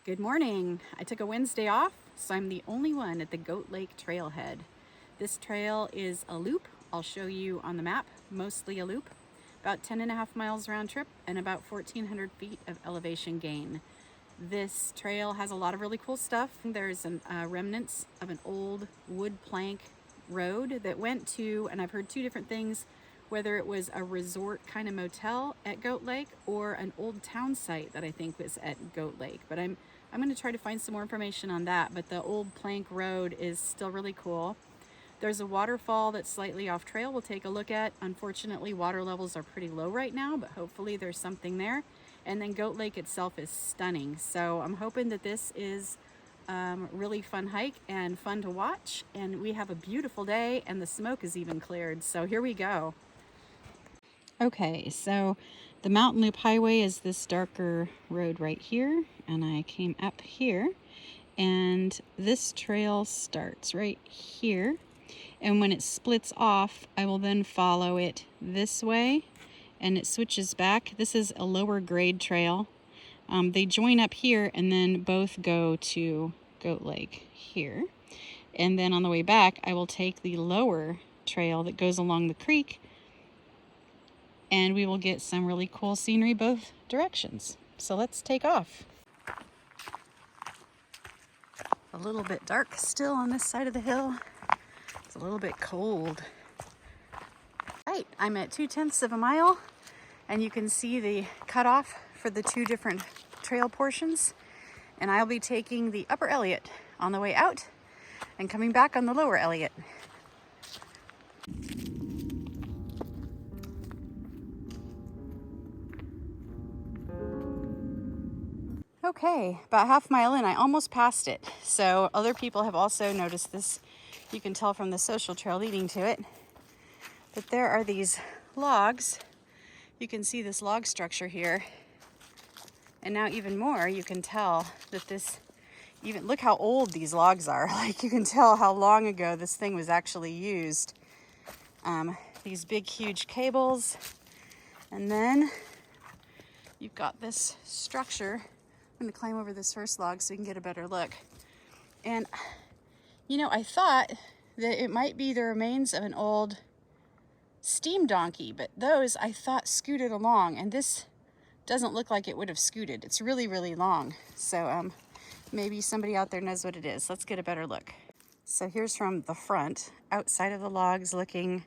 Good morning. I took a Wednesday off, so I'm the only one at the Goat Lake Trailhead. This trail is a loop. I'll show you on the map, mostly a loop. About 10.5 miles round trip and about 1,400 feet of elevation gain. This trail has a lot of really cool stuff. There's remnants of an old wood plank road that went to, and I've heard two different things, whether it was a resort kind of motel at Goat Lake or an old town site that I think was at Goat Lake. But I'm going to try to find some more information on that, but the old plank road is still really cool. There's a waterfall that's slightly off trail we'll take a look at. Unfortunately, water levels are pretty low right now, but hopefully there's something there. And then Goat Lake itself is stunning. So I'm hoping that this is really fun hike and fun to watch. And we have a beautiful day and the smoke is even cleared. So here we go. Okay, so the Mountain Loop Highway is this darker road right here, and I came up here, and this trail starts right here, and when it splits off, I will then follow it this way, and it switches back. This is a lower grade trail. They join up here, and then both go to Goat Lake here, and then on the way back, I will take the lower trail that goes along the creek, and we will get some really cool scenery both directions. So let's take off. A little bit dark still on this side of the hill. It's a little bit cold. Right, I'm at 2/10 of a mile, and you can see the cutoff for the two different trail portions. And I'll be taking the Upper Elliot on the way out and coming back on the Lower Elliot. Okay, about half mile in, I almost passed it. So other people have also noticed this. You can tell from the social trail leading to it. But there are these logs. You can see this log structure here. And now even more, you can tell that look how old these logs are. Like, you can tell how long ago this thing was actually used. These big, huge cables. And then you've got this structure. I'm going to climb over this first log so we can get a better look. And, you know, I thought that it might be the remains of an old steam donkey, but those I thought scooted along, and this doesn't look like it would have scooted. It's really, really long. So maybe somebody out there knows what it is. Let's get a better look. So here's from the front, outside of the logs, looking,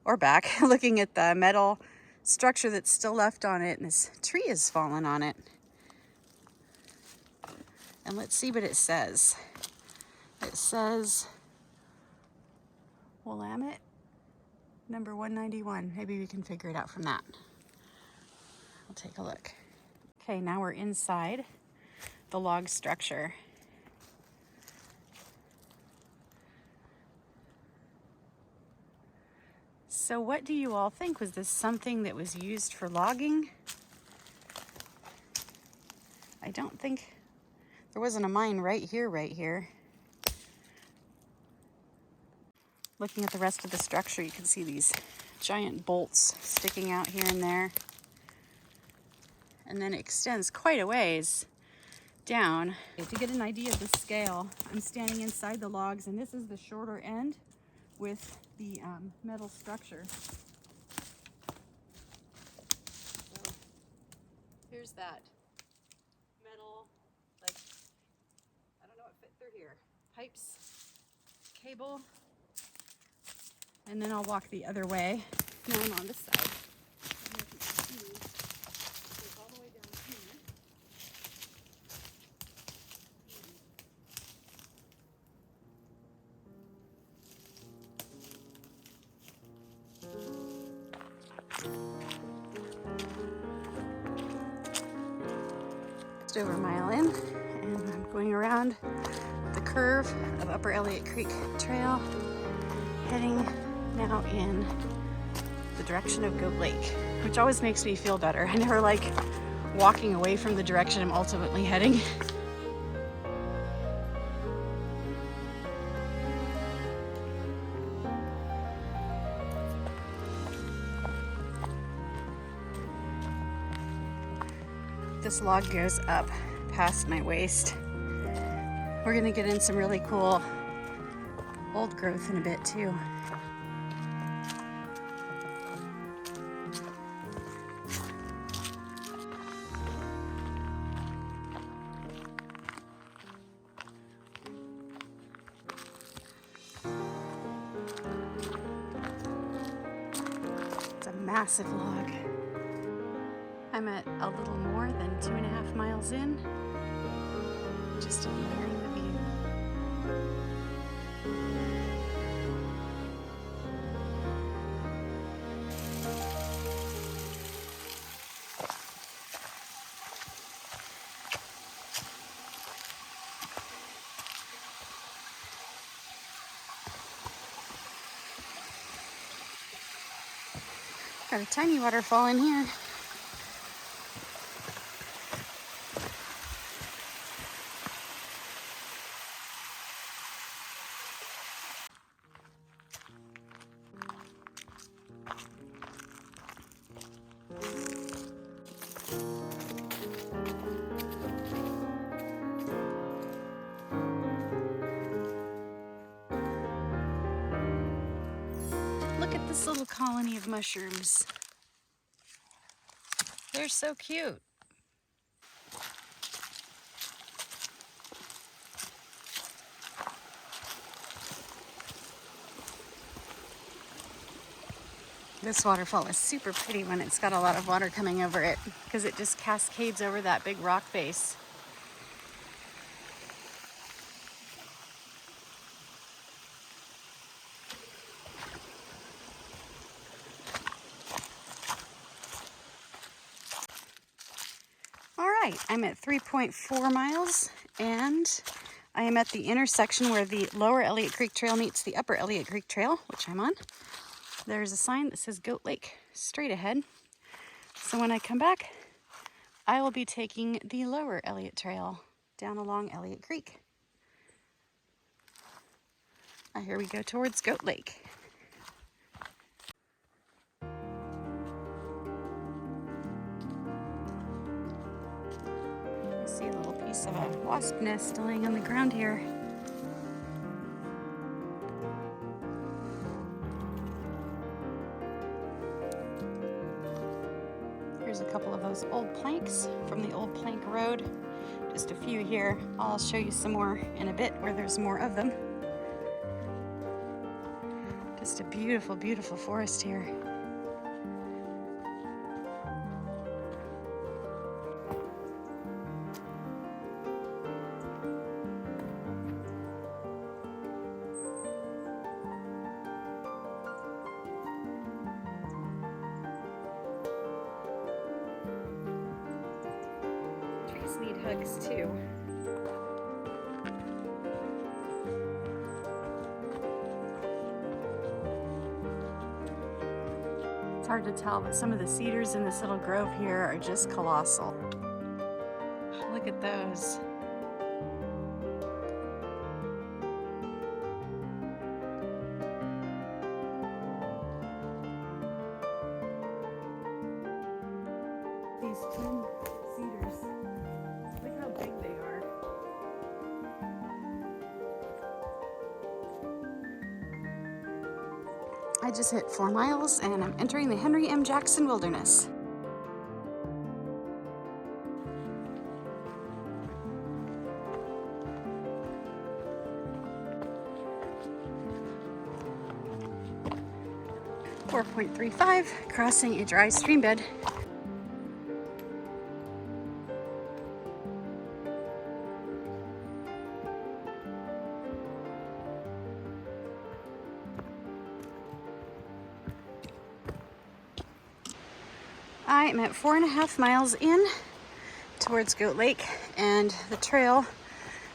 or back, looking at the metal structure that's still left on it, and this tree has fallen on it. And let's see what it says. It says Willamette, number 191. Maybe we can figure it out from that. I'll take a look. Okay, now we're inside the log structure. So what do you all think? Was this something that was used for logging? I don't think there wasn't a mine right here. Looking at the rest of the structure, you can see these giant bolts sticking out here and there. And then it extends quite a ways down. To get an idea of the scale, I'm standing inside the logs, and this is the shorter end with the metal structure. So here's that metal, like, I don't know what fit through here. Pipes, cable, and then I'll walk the other way. Now I'm on this side. And you can see it goes all the way down here. Just over a mile in, and I'm going around the curve of Upper Elliot Creek Trail, heading now in the direction of Goat Lake, which always makes me feel better. I never like walking away from the direction I'm ultimately heading. This log goes up past my waist. We're gonna get in some really cool old growth in a bit too. It's a massive log. I'm at a little more than 2.5 miles in, just admiring the view. Got a tiny waterfall in here. Look at this little colony of mushrooms. They're so cute. This waterfall is super pretty when it's got a lot of water coming over it because it just cascades over that big rock face. I'm at 3.4 miles and I am at the intersection where the Lower Elliot Creek Trail meets the Upper Elliot Creek Trail, which I'm on. There's a sign that says Goat Lake straight ahead. So when I come back, I will be taking the Lower Elliot Trail down along Elliot Creek. Now here we go towards Goat Lake. See a little piece of a wasp nest laying on the ground here. Here's a couple of those old planks from the old plank road. Just a few here. I'll show you some more in a bit where there's more of them. Just a beautiful, beautiful forest here. Need hugs too. It's hard to tell, but some of the cedars in this little grove here are just colossal. Look at those. These twin cedars. Look how big they are. I just hit 4 miles and I'm entering the Henry M. Jackson Wilderness. .35, crossing a dry stream bed. I am at 4.5 miles in towards Goat Lake, and the trail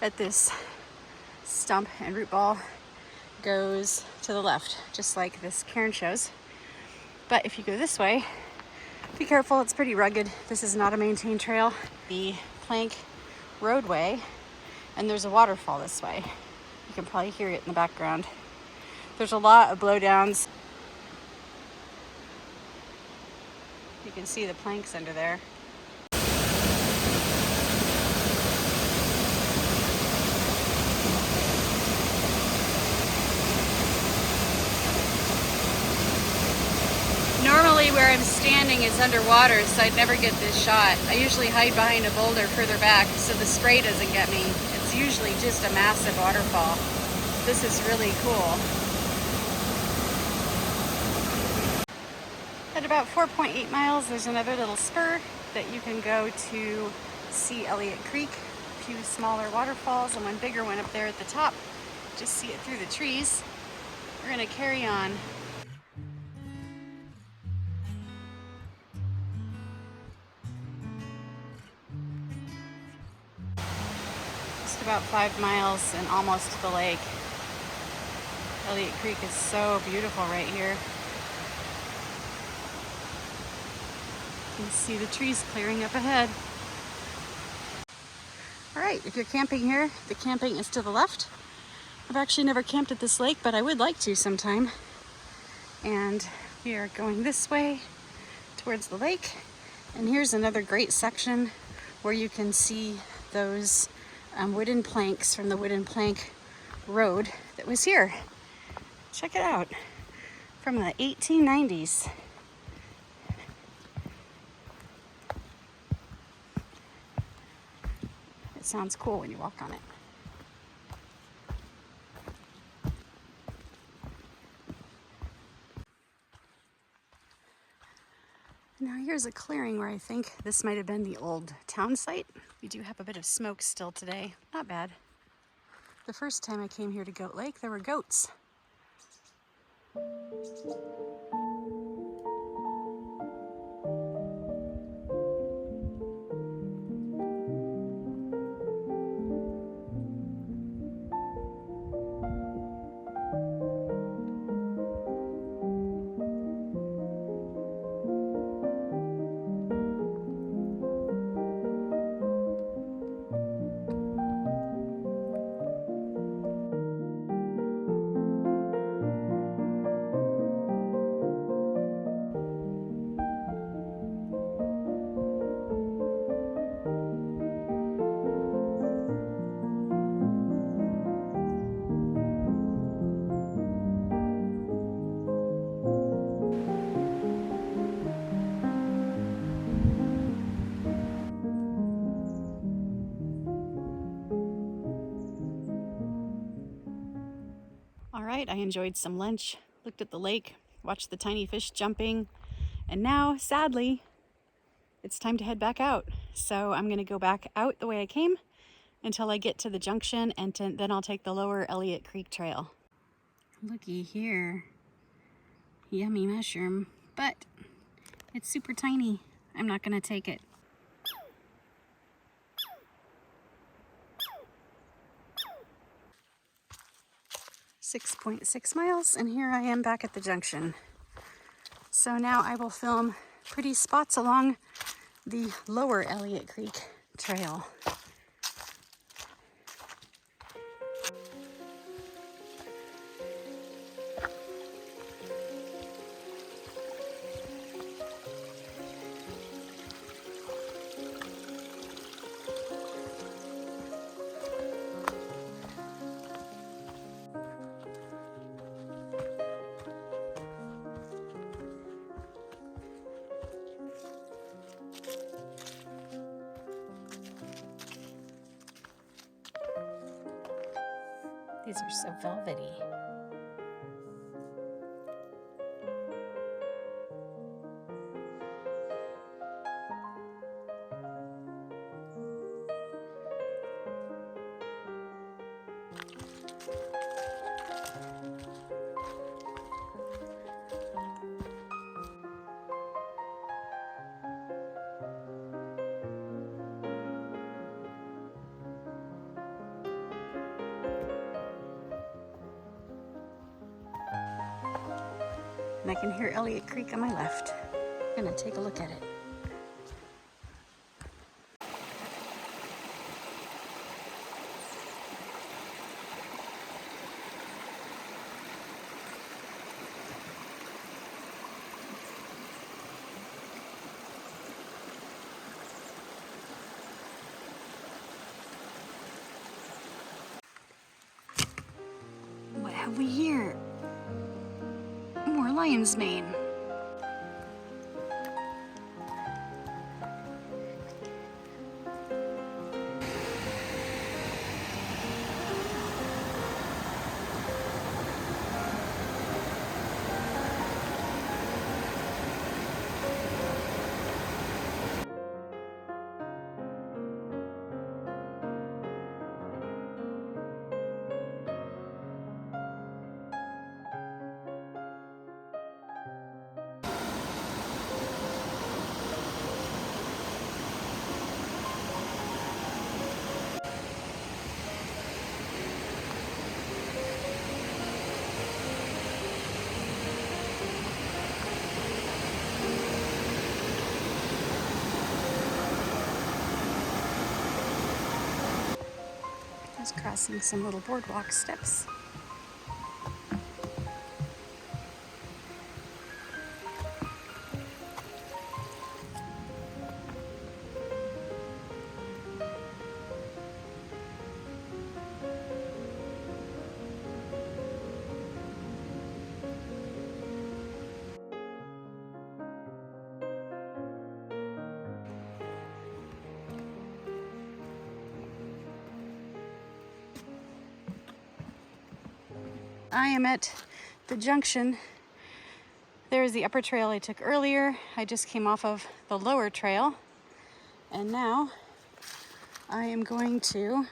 at this stump and root ball goes to the left, just like this cairn shows. But if you go this way, be careful, it's pretty rugged. This is not a maintained trail. The plank roadway, and there's a waterfall this way. You can probably hear it in the background. There's a lot of blowdowns. You can see the planks under there. Usually where I'm standing is underwater, so I'd never get this shot. I usually hide behind a boulder further back so the spray doesn't get me. It's usually just a massive waterfall. This is really cool. At about 4.8 miles, there's another little spur that you can go to see Elliot Creek. A few smaller waterfalls and one bigger one up there at the top. Just see it through the trees. We're gonna carry on. Just about 5 miles and almost to the lake. Elliot Creek is so beautiful right here. You can see the trees clearing up ahead. All right, if you're camping here, the camping is to the left. I've actually never camped at this lake, but I would like to sometime. And we are going this way towards the lake. And here's another great section where you can see those wooden planks from the wooden plank road that was here. Check it out, from the 1890s. It sounds cool when you walk on it. Now here's a clearing where I think this might have been the old town site. We do have a bit of smoke still today. Not bad. The first time I came here to Goat Lake, there were goats. All right, I enjoyed some lunch, looked at the lake, watched the tiny fish jumping, and now, sadly, it's time to head back out. So I'm gonna go back out the way I came until I get to the junction, and then I'll take the Lower Elliot Creek Trail. Looky here, yummy mushroom, but it's super tiny. I'm not gonna take it. 6.6 miles, and here I am back at the junction. So now I will film pretty spots along the Lower Elliot Creek Trail. These are so velvety. And I can hear Elliot Creek on my left. I'm gonna take a look at it. What have we here? More lion's mane. Just crossing some little boardwalk steps. I am at the junction. There's the upper trail I took earlier. I just came off of the lower trail. And now I am going to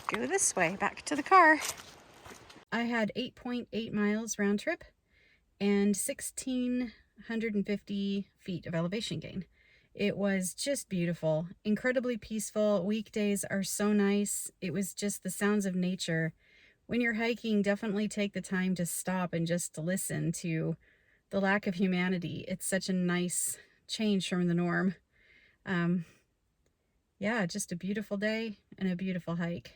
go this way, back to the car. I had 8.8 miles round trip and 1,650 feet of elevation gain. It was just beautiful, incredibly peaceful. Weekdays are so nice. It was just the sounds of nature. When you're hiking, definitely take the time to stop and just to listen to the lack of humanity. It's such a nice change from the norm. Yeah, just a beautiful day and a beautiful hike.